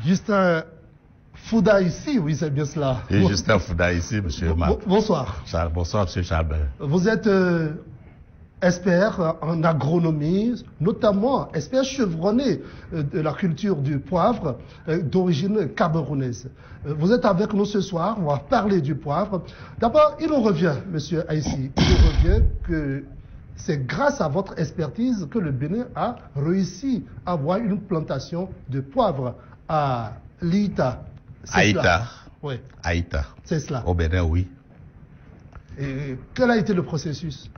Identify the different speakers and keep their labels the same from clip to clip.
Speaker 1: Justin Fouda ici, oui, c'est bien cela.
Speaker 2: Et Justin Fouda ici, monsieur Marc.
Speaker 1: Bonsoir.
Speaker 2: Bonsoir, monsieur Charbel.
Speaker 1: Vous êtes expert en agronomie, notamment expert chevronné de la culture du poivre d'origine camerounaise. Vous êtes avec nous ce soir, on va parler du poivre. D'abord, il nous revient, monsieur Aïssi, il nous revient que c'est grâce à votre expertise que le Bénin a réussi à avoir une plantation de poivre à l'Ita.
Speaker 2: Aïta.
Speaker 1: Oui.
Speaker 2: Aïta.
Speaker 1: C'est cela.
Speaker 2: Au Bénin, oui.
Speaker 1: Et quel a été le processus?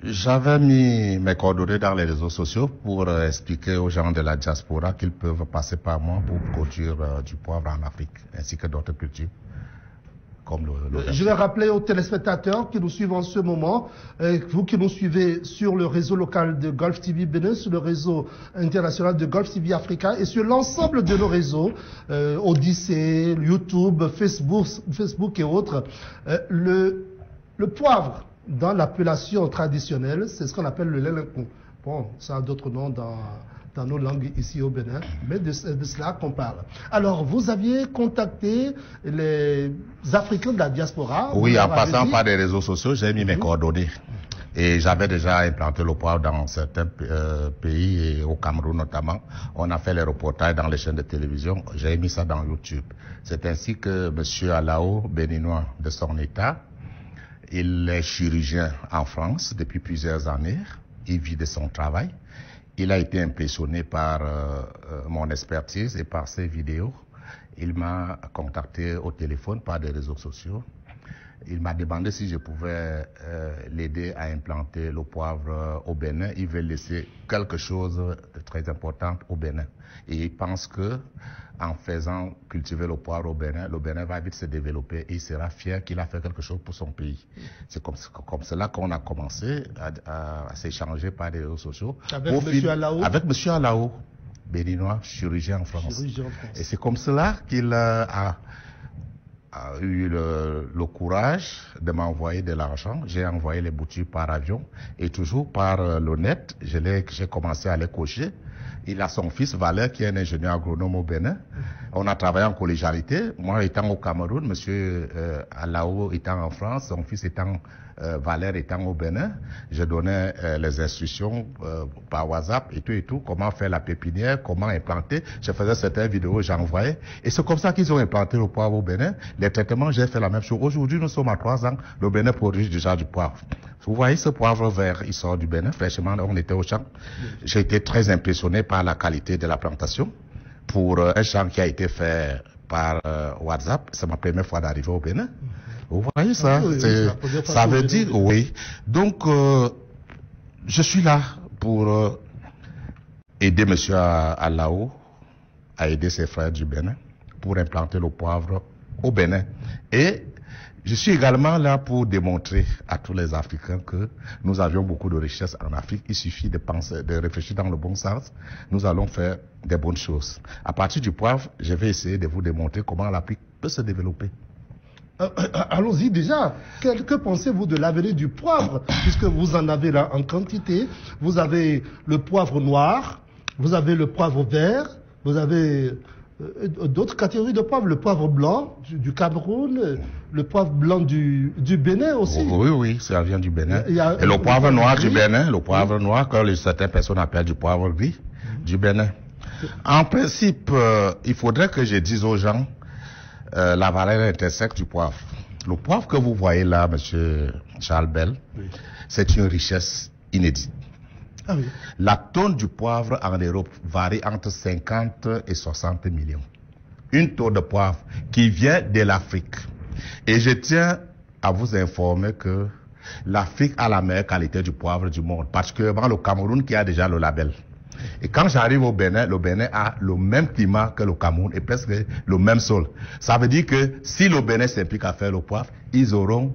Speaker 2: J'avais mis mes coordonnées dans les réseaux sociaux pour expliquer aux gens de la diaspora qu'ils peuvent passer par moi pour produire du poivre en Afrique, ainsi que d'autres cultures. Comme
Speaker 1: je vais rappeler aux téléspectateurs qui nous suivent en ce moment, vous qui nous suivez sur le réseau local de Gulf TV Bénin, sur le réseau international de Gulf TV Africa et sur l'ensemble de nos réseaux, Odyssée, YouTube, Facebook et autres, le poivre dans l'appellation traditionnelle, c'est ce qu'on appelle le lélincou. Bon, ça a d'autres noms dans nos langues ici au Bénin, mais de cela qu'on parle. Alors, vous aviez contacté les Africains de la diaspora.
Speaker 2: Oui, en passant par les réseaux sociaux, j'ai mis mes coordonnées. Et j'avais déjà implanté le poivre dans certains pays, et au Cameroun notamment. On a fait les reportages dans les chaînes de télévision. J'ai mis ça dans YouTube. C'est ainsi que M. Alao, béninois de son état, il est chirurgien en France depuis plusieurs années. Il vit de son travail. Il a été impressionné par mon expertise et par ses vidéos. Il m'a contacté au téléphone par des réseaux sociaux. Il m'a demandé si je pouvais l'aider à implanter le poivre au Bénin. Il veut laisser quelque chose de très important au Bénin. Et il pense que en faisant cultiver le poivre au Bénin, le Bénin va vite se développer et il sera fier qu'il a fait quelque chose pour son pays. C'est comme cela qu'on a commencé à s'échanger par les réseaux sociaux.
Speaker 1: Avec M. Alao?
Speaker 2: Avec M. Alao, béninois, chirurgien en France. Et c'est comme cela qu'il a eu le courage de m'envoyer de l'argent. J'ai envoyé les boutures par avion et toujours par le net, j'ai commencé à les cocher. Il a son fils Valère qui est un ingénieur agronome au Bénin. On a travaillé en collégialité. Moi étant au Cameroun, monsieur Alao étant en France, son fils étant Valère étant au Bénin, je donnais les instructions par WhatsApp et tout, comment faire la pépinière, comment implanter. Je faisais certaines vidéos, j'envoyais. Et c'est comme ça qu'ils ont implanté le poivre au Bénin. Les traitements, j'ai fait la même chose. Aujourd'hui, nous sommes à 3 ans. Le Bénin produit déjà du poivre. Vous voyez ce poivre vert, il sort du Bénin. Fraîchement, on était au champ. J'ai été très impressionné par la qualité de la plantation. Pour un champ qui a été fait par WhatsApp, c'est ma première fois d'arriver au Bénin. Vous voyez ça? Ça veut dire, oui. Donc, je suis là pour aider M. Alao à aider ses frères du Bénin pour implanter le poivre au Bénin. Et je suis également là pour démontrer à tous les Africains que nous avions beaucoup de richesses en Afrique. Il suffit de penser, de réfléchir dans le bon sens. Nous allons faire des bonnes choses. À partir du poivre, je vais essayer de vous démontrer comment l'Afrique peut se développer.
Speaker 1: Allons-y déjà. Que pensez-vous de l'avenir du poivre? Puisque vous en avez là en quantité. Vous avez le poivre noir, vous avez le poivre vert, vous avez d'autres catégories de poivre, le poivre blanc du Cameroun, le poivre blanc du Bénin aussi.
Speaker 2: Oui, ça vient du Bénin. Et le poivre noir du Bénin, le poivre noir que certaines personnes appellent du poivre gris du Bénin. En principe, il faudrait que je dise aux gens la valeur intrinsèque du poivre. Le poivre que vous voyez là, monsieur Charles Bell, c'est une richesse inédite.
Speaker 1: Ah oui.
Speaker 2: La tonne du poivre en Europe varie entre 50 et 60 millions. Une tonne de poivre qui vient de l'Afrique. Et je tiens à vous informer que l'Afrique a la meilleure qualité du poivre du monde, particulièrement le Cameroun qui a déjà le label. Et quand j'arrive au Bénin, le Bénin a le même climat que le Cameroun et presque le même sol. Ça veut dire que si le Bénin s'implique à faire le poivre, ils auront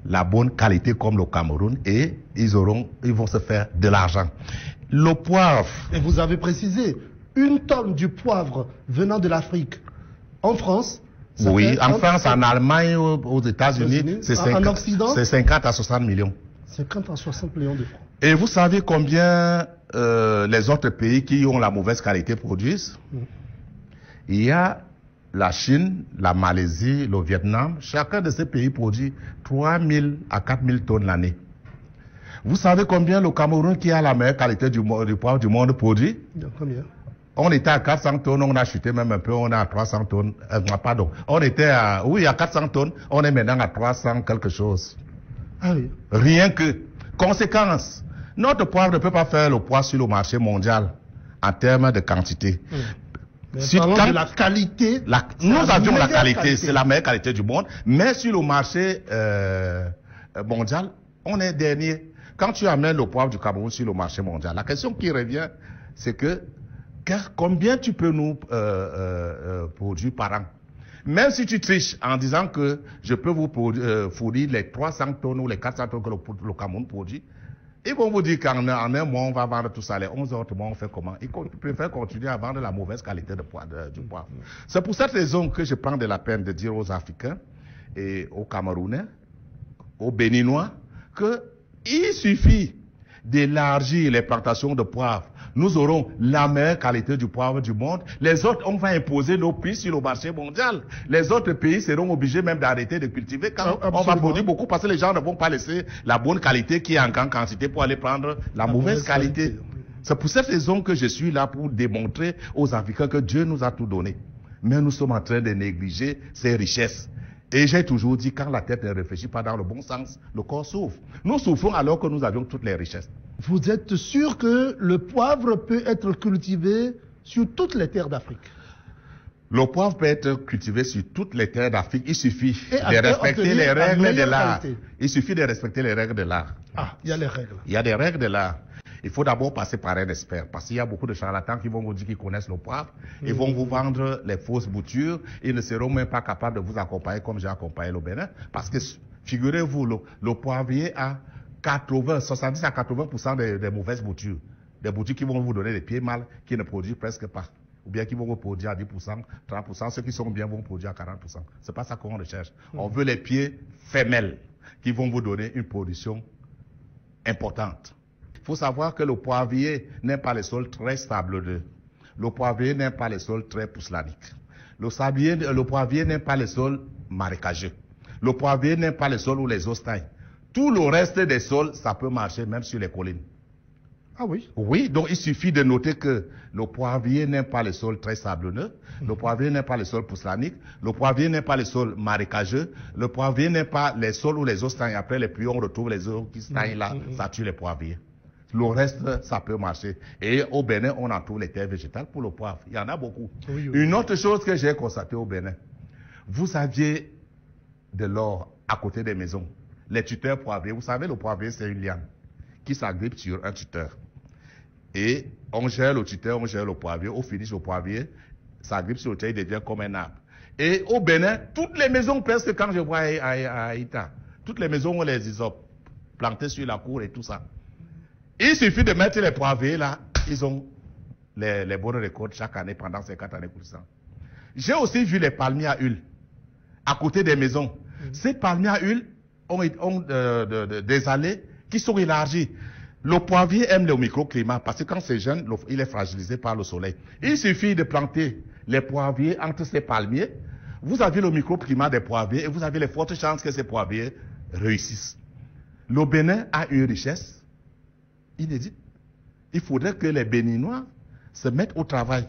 Speaker 2: la bonne qualité comme le Cameroun et ils vont se faire de l'argent. Le poivre...
Speaker 1: Et vous avez précisé, une tonne du poivre venant de l'Afrique en France...
Speaker 2: Oui, en France, en Allemagne, aux États-Unis, c'est 50 à 60 millions.
Speaker 1: 50 à 60 millions de francs.
Speaker 2: Et vous savez combien les autres pays qui ont la mauvaise qualité produisent. Il y a la Chine, la Malaisie, le Vietnam. Chacun de ces pays produit 3 000 à 4 000 tonnes l'année. Vous savez combien le Cameroun, qui a la meilleure qualité du poivre du monde, produit?
Speaker 1: Combien?
Speaker 2: On était à 400 tonnes, on a chuté même un peu, on est à 300 tonnes. Pardon, on était à, oui, à 400 tonnes, on est maintenant à 300 quelque chose.
Speaker 1: Ah oui.
Speaker 2: Rien que. Conséquence, notre poivre ne peut pas faire le poids sur le marché mondial en termes de quantité.
Speaker 1: Mais parlons de la qualité.
Speaker 2: Nous avions la qualité, c'est la meilleure qualité du monde, mais sur le marché mondial, on est dernier. Quand tu amènes le poivre du Cameroun sur le marché mondial, la question qui revient, c'est que combien tu peux nous produire par an? Même si tu triches en disant que je peux vous fournir les 300 tonnes ou les 400 tonnes que le Cameroun produit, ils vont vous dire qu'en un mois, on va vendre tout ça. Les 11 autres mois, on fait comment? Ils préfèrent continuer à vendre la mauvaise qualité du poivre. C'est pour cette raison que je prends de la peine de dire aux Africains et aux Camerounais, aux Béninois, qu'il suffit d'élargir les plantations de poivre. Nous aurons la meilleure qualité du poivre du monde. Les autres, on va imposer nos prix sur le marché mondial. Les autres pays seront obligés même d'arrêter de cultiver quand on va produire beaucoup parce que les gens ne vont pas laisser la bonne qualité qui est en grande quantité pour aller prendre la mauvaise qualité. C'est pour cette raison que je suis là pour démontrer aux Africains que Dieu nous a tout donné. Mais nous sommes en train de négliger ces richesses. Et j'ai toujours dit, quand la tête ne réfléchit pas dans le bon sens, le corps souffre. Nous souffrons alors que nous avions toutes les richesses.
Speaker 1: Vous êtes sûr que le poivre peut être cultivé sur toutes les terres d'Afrique?
Speaker 2: Le poivre peut être cultivé sur toutes les terres d'Afrique. Il suffit de respecter les règles de l'art. Il suffit de respecter les règles de l'art.
Speaker 1: Ah, il y a les règles.
Speaker 2: Il y a des règles de l'art. Il faut d'abord passer par un expert, parce qu'il y a beaucoup de charlatans qui vont vous dire qu'ils connaissent le poivre, ils vont vous vendre les fausses boutures, ils ne seront même pas capables de vous accompagner comme j'ai accompagné le Bénin, parce que figurez-vous, le poivrier a 70 à 80% des mauvaises boutures, des boutures qui vont vous donner des pieds mal, qui ne produisent presque pas, ou bien qui vont vous produire à 10%, 30%, ceux qui sont bien vont produire à 40%. C'est pas ça qu'on recherche. On veut les pieds femelles, qui vont vous donner une production importante. Il faut savoir que le poivrier n'aime pas les sols très sablonneux. Le poivrier n'aime pas les sols très poussellaniques. Le poivrier n'aime pas les sols marécageux. Le poivrier n'aime pas les sols où les eaux stagnent. Tout le reste des sols, ça peut marcher même sur les collines.
Speaker 1: Ah oui?
Speaker 2: Oui, donc il suffit de noter que le poivrier n'aime pas les sols très sablonneux, le poivrier n'aime pas les sols poussellaniques, le poivrier n'aime pas les sols marécageux, le poivrier n'aime pas les sols où les eaux stagnent. Après les pluies, on retrouve les eaux qui stagnent là, ça tue les poivriers. Le reste, ça peut marcher. Et au Bénin, on en trouve les terres végétales pour le poivre. Il y en a beaucoup. Oui. Une autre chose que j'ai constatée au Bénin, vous aviez de l'or à côté des maisons. Les tuteurs poivriers, vous savez, le poivrier, c'est une liane qui s'agrippe sur un tuteur. Et on gère le tuteur, on gère le poivrier. Au finish, le poivrier s'agrippe sur le tuteur, il devient comme un arbre. Et au Bénin, toutes les maisons, presque quand je vois à Ita, toutes les maisons ont les isopes plantés sur la cour et tout ça. Il suffit de mettre les poivriers là, ils ont les bonnes récoltes chaque année pendant 50 années pour ça. J'ai aussi vu les palmiers à huile à côté des maisons. Ces palmiers à huile ont des allées qui sont élargies. Le poivrier aime le microclimat parce que quand c'est jeune, il est fragilisé par le soleil. Il suffit de planter les poivriers entre ces palmiers. Vous avez le microclimat des poivriers et vous avez les fortes chances que ces poivriers réussissent. Le Bénin a une richesse inédite. Il faudrait que les Béninois se mettent au travail.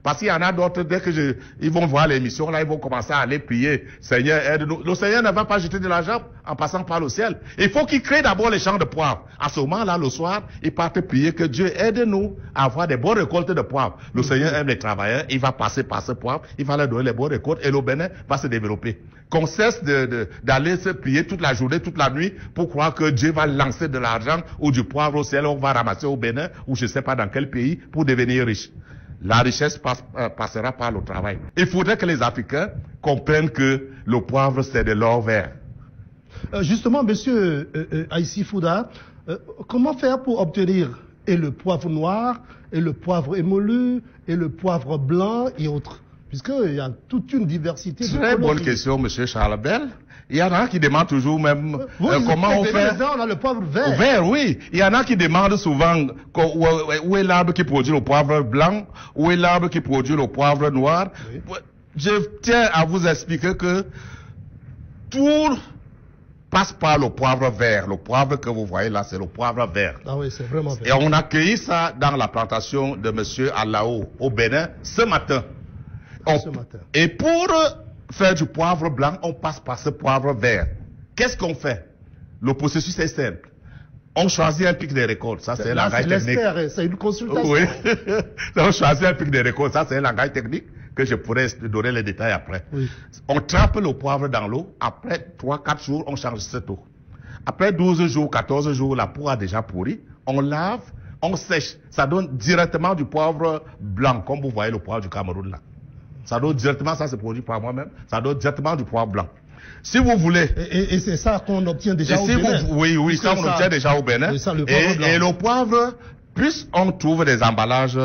Speaker 2: Parce qu'il y en a d'autres, dès que ils vont voir l'émission, là, ils vont commencer à aller prier. Seigneur, aide-nous. Le Seigneur ne va pas jeter de l'argent en passant par le ciel. Il faut qu'il crée d'abord les champs de poivre. À ce moment-là, le soir, ils partent prier que Dieu aide-nous à avoir des bonnes récoltes de poivre. Le Seigneur aime les travailleurs, il va passer par ce poivre, il va leur donner les bonnes récoltes et le Bénin va se développer. Qu'on cesse d'aller se prier toute la journée, toute la nuit pour croire que Dieu va lancer de l'argent ou du poivre au ciel, on va ramasser au Bénin ou je ne sais pas dans quel pays pour devenir riche. La richesse passera par le travail. Il faudrait que les Africains comprennent que le poivre, c'est de l'or vert.
Speaker 1: Justement, monsieur Aïssi Fouda, comment faire pour obtenir et le poivre noir, et le poivre émolu, et le poivre blanc et autres? Puisqu'il y a toute une diversité de
Speaker 2: Très bonne question, M. Charles Bell. Il y en a qui demandent toujours même comment on fait.
Speaker 1: On a le poivre vert.
Speaker 2: Vert, oui. Il y en a qui demandent souvent où est l'arbre qui produit le poivre blanc, où est l'arbre qui produit le poivre noir. Oui. Je tiens à vous expliquer que tout passe par le poivre vert. Le poivre que vous voyez là, c'est le poivre vert.
Speaker 1: Ah oui, c'est vraiment vert.
Speaker 2: Et on a cueilli ça dans la plantation de M. Alao au Bénin ce matin. Et pour faire du poivre blanc, on passe par ce poivre vert. Qu'est-ce qu'on fait? Le processus est simple. On choisit un pic de récolte. Ça, c'est un langage technique.
Speaker 1: C'est une consultation.
Speaker 2: Oui. On choisit un pic de récolte. Ça, c'est un langage technique que je pourrais donner les détails après.
Speaker 1: Oui.
Speaker 2: On trempe le poivre dans l'eau. Après 3-4 jours, on change cette eau. Après 12 jours, 14 jours, la peau a déjà pourri. On lave, on sèche. Ça donne directement du poivre blanc, comme vous voyez le poivre du Cameroun là. Ça donne directement, ça se produit par moi-même, ça donne directement du poivre blanc. Si vous voulez...
Speaker 1: Et c'est ça qu'on obtient déjà au Bénin.
Speaker 2: Oui, ça on obtient déjà au Bénin. Et le poivre, plus on trouve des emballages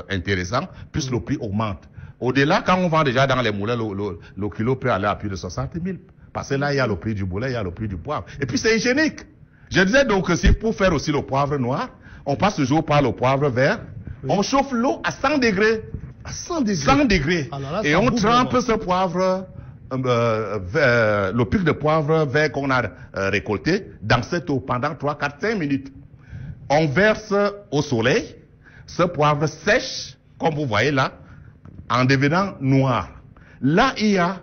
Speaker 2: intéressants, plus le prix augmente. Au-delà, quand on vend déjà dans les moulins, le kilo peut aller à plus de 60 000. Parce que là, il y a le prix du boulet, il y a le prix du poivre. Et puis c'est hygiénique. Je disais donc que si pour faire aussi le poivre noir, on passe toujours par le poivre vert. Oui. On chauffe l'eau à 100 degrés.
Speaker 1: À 100 degrés.
Speaker 2: 100 degrés.
Speaker 1: Là,
Speaker 2: et on trempe ce poivre, le pic de poivre vert qu'on a récolté dans cette eau pendant 3, 4, 5 minutes. On verse au soleil. Ce poivre sèche, comme vous voyez là, en devenant noir. Là, il y a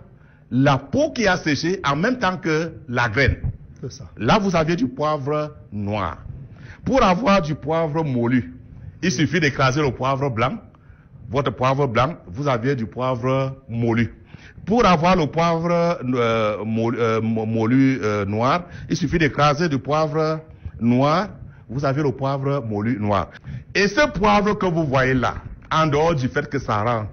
Speaker 2: la peau qui a séché en même temps que la graine.
Speaker 1: C'est ça.
Speaker 2: Là, vous avez du poivre noir. Pour avoir du poivre moulu, il suffit d'écraser le poivre blanc. Votre poivre blanc, vous avez du poivre moulu. Pour avoir le poivre moulu noir, il suffit d'écraser du poivre noir. Vous avez le poivre moulu noir. Et ce poivre que vous voyez là, en dehors du fait que ça va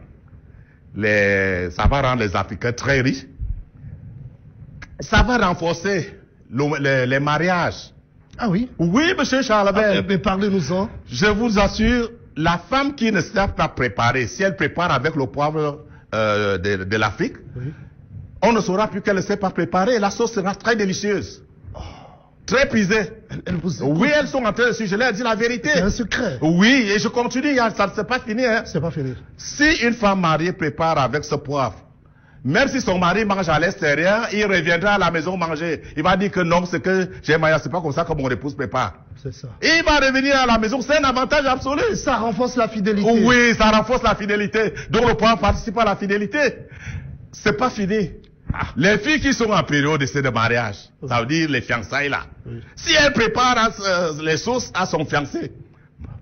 Speaker 2: rendre les Africains très riches, ça va renforcer les mariages.
Speaker 1: Ah oui?
Speaker 2: Oui, monsieur Charles Bell.
Speaker 1: Mais parlez-nous-en.
Speaker 2: Je vous assure, la femme qui ne sait pas préparer, si elle prépare avec le poivre de l'Afrique, oui, on ne saura plus qu'elle ne sait pas préparer. La sauce sera très délicieuse. Oh. Très prisée. Oui, elles sont en train de suivre. Je leur ai dit la vérité.
Speaker 1: C'est un secret.
Speaker 2: Oui, et je continue. Ça ne s'est pas fini. Hein.
Speaker 1: C'est pas fini.
Speaker 2: Si une femme mariée prépare avec ce poivre, même si son mari mange à l'extérieur, il reviendra à la maison manger. Il va dire que non, c'est que j'ai marié, c'est pas comme ça que mon épouse prépare.
Speaker 1: C'est ça.
Speaker 2: Il va revenir à la maison, c'est un avantage absolu.
Speaker 1: Ça renforce la fidélité.
Speaker 2: Oui, ça renforce la fidélité. Donc le poivre participe à la fidélité. C'est pas fini. Les filles qui sont en période de mariage, ça veut dire les fiançailles là. Oui. Si elle prépare les sauces à son fiancé,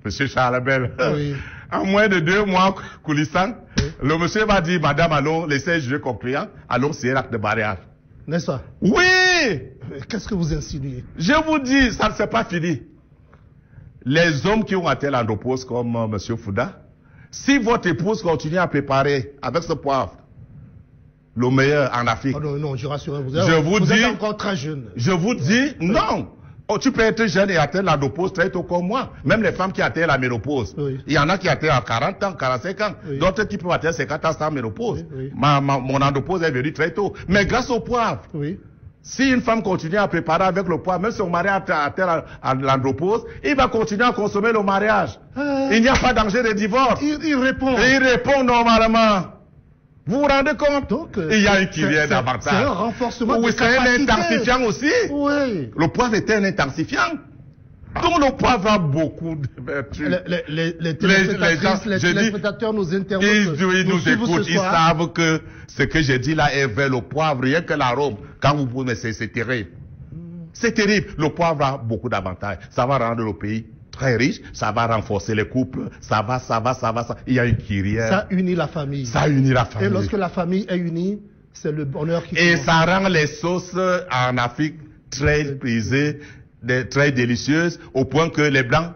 Speaker 2: monsieur Charles Bell, oui, en moins de 2 mois coulissant, oui, le monsieur va dire, madame, allons laisser jouer concluant, allons signer l'acte de mariage.
Speaker 1: N'est-ce pas?
Speaker 2: Oui!
Speaker 1: Qu'est-ce que vous insinuez?
Speaker 2: Je vous dis, ça ne s'est pas fini. Les hommes qui ont atteint l'andropause comme monsieur Fouda, si votre épouse continue à préparer avec ce poivre, le meilleur en Afrique.
Speaker 1: Oh non, non, je rassure vous.
Speaker 2: Vous
Speaker 1: êtes encore très jeune.
Speaker 2: Je vous dis, non. Oh, tu peux être jeune et atteindre l'andropause très tôt comme moi. Même les femmes qui atteignent la ménopause. Oui. Il y en a qui atteignent à 40 ans, 45 ans. Oui. D'autres qui peuvent atteindre 50 ans sans ménopause. Oui, oui. Mon andropause est venue très tôt. Mais grâce au poivre. Oui. Si une femme continue à préparer avec le poivre, même si son mari atteint l'andropause, il va continuer à consommer le mariage. Il n'y a pas danger de divorce.
Speaker 1: Il répond.
Speaker 2: Et il répond normalement. Vous vous rendez compte? Donc, il y a une cuillère d'avantage.
Speaker 1: C'est un renforcement de
Speaker 2: capacité. Oui, c'est un intensifiant aussi.
Speaker 1: Oui.
Speaker 2: Le poivre est un intensifiant. Donc le poivre a beaucoup de vertus.
Speaker 1: Les téléspectateurs nous interrogent.
Speaker 2: Ils nous écoutent, ils savent que ce que j'ai dit là est vers le poivre, rien que l'arôme. Quand vous pouvez, c'est terrible. C'est terrible. Le poivre a beaucoup d'avantages. Ça va rendre le pays très riche, ça va renforcer les couples, ça va. Il y a une kyrielle.
Speaker 1: Ça unit la famille.
Speaker 2: Ça unit la famille.
Speaker 1: Et lorsque la famille est unie, c'est le bonheur qui...
Speaker 2: Et ça rend les sauces en Afrique très prisées, très délicieuses, au point que les Blancs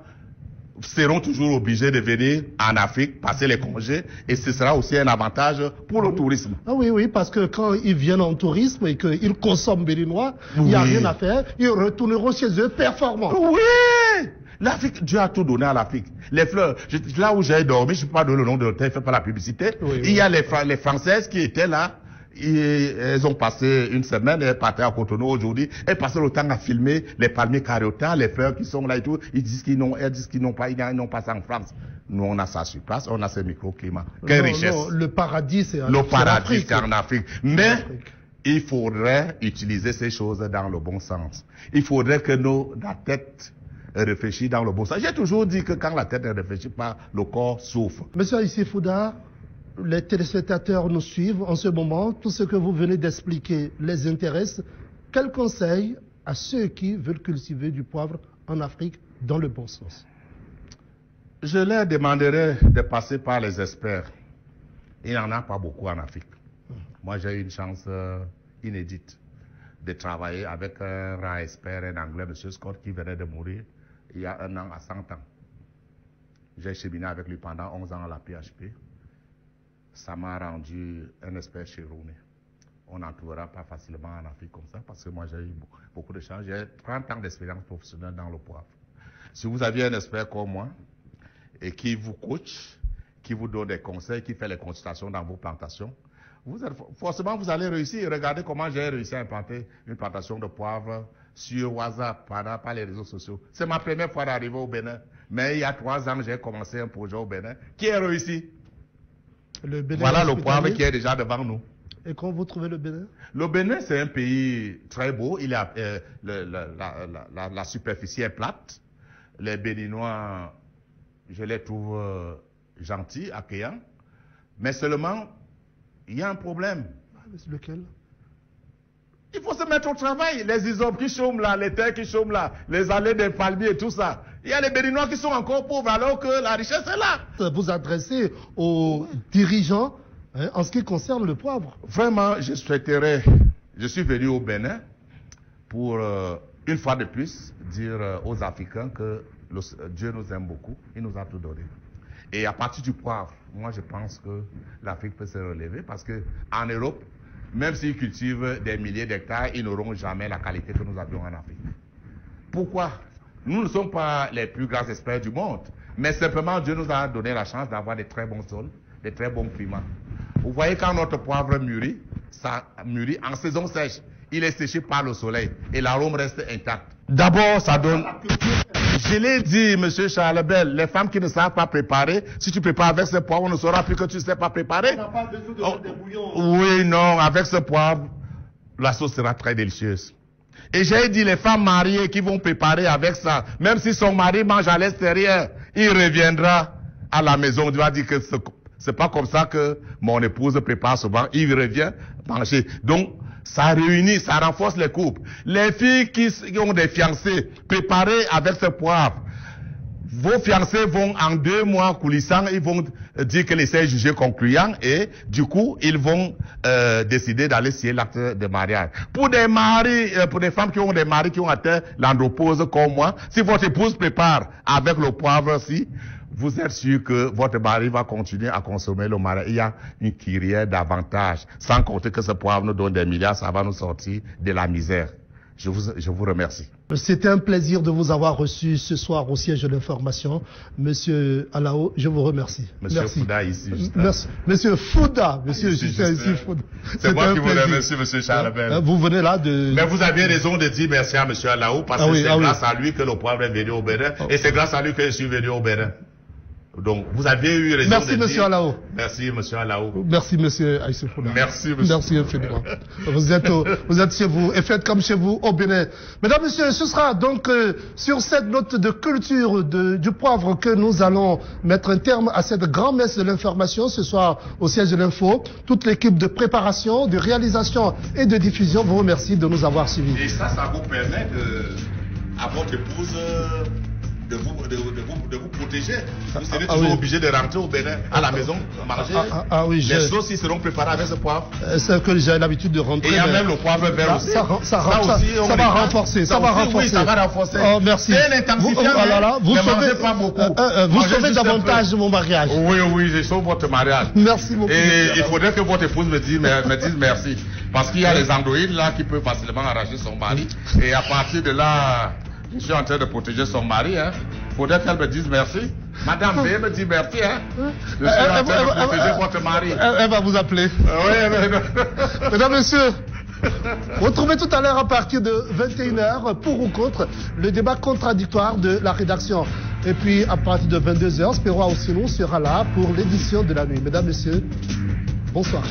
Speaker 2: seront toujours obligés de venir en Afrique, passer les congés, et ce sera aussi un avantage pour le tourisme.
Speaker 1: Ah oui, oui, parce que quand ils viennent en tourisme et qu'ils consomment béninois, il n'y a rien à faire, ils retourneront chez eux performants.
Speaker 2: Oui! L'Afrique, Dieu a tout donné à l'Afrique. Les fleurs, là où j'ai dormi, je ne peux pas donner le nom de l'hôtel, je ne fais pas la publicité. Oui, il y a les Françaises qui étaient là. Elles ont passé une semaine, elles partaient à Cotonou aujourd'hui, elles passaient le temps à filmer les palmiers carottins, les fleurs qui sont là et tout. Elles disent qu'ils n'ont pas ça en France. Nous, on a ça sur place, on a ce microclimat. Quelle richesse. Non,
Speaker 1: le paradis, c'est
Speaker 2: en Afrique. Mais il faudrait utiliser ces choses dans le bon sens. Il faudrait que la tête réfléchisse dans le bon sens. J'ai toujours dit que quand la tête ne réfléchit pas, le corps souffre.
Speaker 1: Monsieur Aïssé Fouda, les téléspectateurs nous suivent en ce moment. Tout ce que vous venez d'expliquer les intéresse. Quel conseil à ceux qui veulent cultiver du poivre en Afrique dans le bon sens?
Speaker 2: Je leur demanderai de passer par les experts. Il n'y en a pas beaucoup en Afrique. Moi, j'ai eu une chance inédite de travailler avec un grand expert, un Anglais, M. Scott, qui venait de mourir il y a 1 an à 100 ans. J'ai cheminé avec lui pendant 11 ans à la PHP. Ça m'a rendu un expert chevronné. On n'en trouvera pas facilement en Afrique comme ça, parce que moi, j'ai eu beaucoup de chance. J'ai 30 ans d'expérience professionnelle dans le poivre. Si vous aviez un expert comme moi, et qui vous coach, qui vous donne des conseils, qui fait les consultations dans vos plantations, forcément, vous allez réussir. Regardez comment j'ai réussi à implanter une plantation de poivre sur WhatsApp, par les réseaux sociaux. C'est ma première fois d'arriver au Bénin. Mais il y a 3 ans, j'ai commencé un projet au Bénin qui est réussi. Voilà le poivre qui est déjà devant nous.
Speaker 1: Et quand vous trouvez le Bénin?
Speaker 2: Le Bénin, c'est un pays très beau. Il a, la superficie est plate. Les Béninois, je les trouve gentils, accueillants. Mais seulement, il y a un problème.
Speaker 1: Lequel?
Speaker 2: Il faut se mettre au travail. Les isobres qui chôment là, les terres qui chôment là, les allées des palmiers et tout ça. Il y a les Béninois qui sont encore pauvres alors que la richesse est là.
Speaker 1: Vous adressez aux dirigeants en ce qui concerne le poivre.
Speaker 2: Vraiment, je souhaiterais... Je suis venu au Bénin pour, une fois de plus, dire aux Africains que Dieu nous aime beaucoup. Il nous a tout donné. Et à partir du poivre, moi je pense que l'Afrique peut se relever parce qu'en Europe, même s'ils cultivent des milliers d'hectares, ils n'auront jamais la qualité que nous avions en Afrique. Pourquoi? Nous ne sommes pas les plus grands experts du monde, mais simplement Dieu nous a donné la chance d'avoir des très bons sols, des très bons climats. Vous voyez quand notre poivre mûrit, ça mûrit en saison sèche. Il est séché par le soleil et l'arôme reste intact. D'abord, ça donne... Je l'ai dit, monsieur Charles Bell, les femmes qui ne savent pas préparer, si tu prépares avec ce poivre, on ne saura plus que tu ne sais pas préparer.
Speaker 1: On n'a pas besoin de mettre des bouillons.
Speaker 2: Oui, non, avec ce poivre, la sauce sera très délicieuse. Et j'ai dit, les femmes mariées qui vont préparer avec ça, même si son mari mange à l'extérieur, il reviendra à la maison. Il va dire que c'est pas comme ça que mon épouse prépare souvent. Il revient manger. Donc, ça réunit, ça renforce les couples. Les filles qui ont des fiancés, préparez avec ce poivre. Vos fiancés vont en 2 mois coulissant, ils vont dire que l'essai est jugé concluant et du coup, ils vont décider d'aller signer l'acte de mariage. Pour des maris, pour des femmes qui ont des maris qui ont atteint l'andropause comme moi, si votre épouse prépare avec le poivre-ci, vous êtes sûr que votre mari va continuer à consommer le mariage. Il y a une kyrielle d'avantages. Sans compter que ce poivre nous donne des milliards, ça va nous sortir de la misère. Je vous remercie.
Speaker 1: C'était un plaisir de vous avoir reçu ce soir au siège de l'information. Monsieur Alao, je vous remercie.
Speaker 2: Monsieur
Speaker 1: Merci.
Speaker 2: Fouda ici.
Speaker 1: Merci. Monsieur Fouda. Monsieur Justin ici.
Speaker 2: C'est moi qui vous remercie, monsieur Charles Bell.
Speaker 1: Vous venez là de...
Speaker 2: Mais vous avez raison de dire merci à monsieur Alao parce que c'est grâce à lui que le poivre est venu au Bénin et c'est grâce à lui que je suis venu au Bénin. Donc, vous avez eu raison
Speaker 1: de dire... Monsieur Alao.
Speaker 2: Merci, monsieur Alao.
Speaker 1: Merci, monsieur Aïssé Fouda.
Speaker 2: Merci, monsieur.
Speaker 1: Merci infiniment. Vous êtes chez vous et faites comme chez vous au Bénin. Mesdames, messieurs, ce sera donc sur cette note de culture du poivre que nous allons mettre un terme à cette grand-messe de l'information ce soir au siège de l'info. Toute l'équipe de préparation, de réalisation et de diffusion vous remercie de nous avoir suivis.
Speaker 2: Et ça vous permet à votre épouse... De vous protéger. Vous serez toujours obligé de rentrer au Bénin, à la maison, manger. Les sauces seront préparées avec ce poivre.
Speaker 1: C'est que j'ai l'habitude de rentrer.
Speaker 2: Et il y a même le poivre vert aussi.
Speaker 1: Ça va renforcer. Ça va renforcer.
Speaker 2: Oui, ça va renforcer.
Speaker 1: Oh, merci.
Speaker 2: C'est un intensifiant.
Speaker 1: Vous
Speaker 2: sauvez pas beaucoup.
Speaker 1: Vous sauvez davantage mon mariage.
Speaker 2: Oui, je sauve votre mariage.
Speaker 1: Merci beaucoup.
Speaker 2: Et il faudrait que votre épouse me dise merci. Parce qu'il y a les androïdes là qui peuvent facilement arracher son mari. Et à partir de là... Je suis en train de protéger son mari, hein. Faudrait qu'elle me dise merci. Madame B me dit merci, hein. Je suis en train de protéger votre mari.
Speaker 1: Elle va vous appeler.
Speaker 2: Oui,
Speaker 1: Mesdames, Messieurs, retrouvez tout à l'heure à partir de 21h pour ou contre le débat contradictoire de la rédaction. Et puis à partir de 22h, Spérois Ossinou sera là pour l'édition de la nuit. Mesdames, Messieurs, bonsoir.